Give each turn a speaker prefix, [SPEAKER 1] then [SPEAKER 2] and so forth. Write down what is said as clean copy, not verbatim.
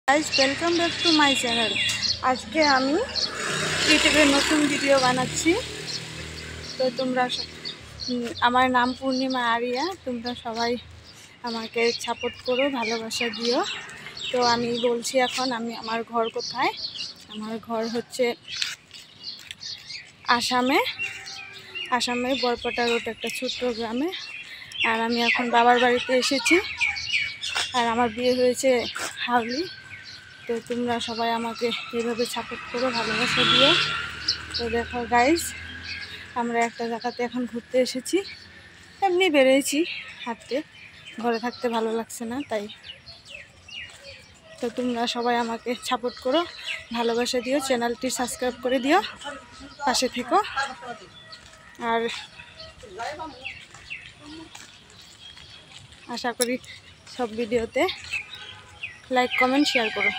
[SPEAKER 1] Guys welcome back to my channel. आज के आमी यूट्यूबे नतून भिडियो बानाচ্ছি। तो তোমরা আমার নাম পূর্ণিমা আরিয়া। তোমরা সবাই আমাকে সাপোর্ট করো, ভালোবাসা দিও। তো আমি বলছি এখন আমি আমার ঘর কোথায়। আমার ঘর হচ্ছে আসামে বরপেটা রোড একটা ছোট্ট গ্রামে। আর আমি এখন বাবার বাড়িতে এসেছি। আর আমার বিয়ে হয়েছে হাওলি। তো তোমরা সবাই আমাকে এইভাবে সাপোর্ট করো, ভালোবাসা দিও। তো দেখো গাইস, আমরা একটা জায়গাতে এখন ঘুরতে এসেছি। এমনি বেরিয়েছি হাঁটতে, ঘরে থাকতে ভালো লাগছে না তাই। তো তোমরা সবাই আমাকে সাপোর্ট করো, ভালোবাসা দিও, চ্যানেলটি সাবস্ক্রাইব করে দিও, পাশে থেকো। আর আশা করি সব ভিডিওতে লাইক কমেন্ট শেয়ার করো।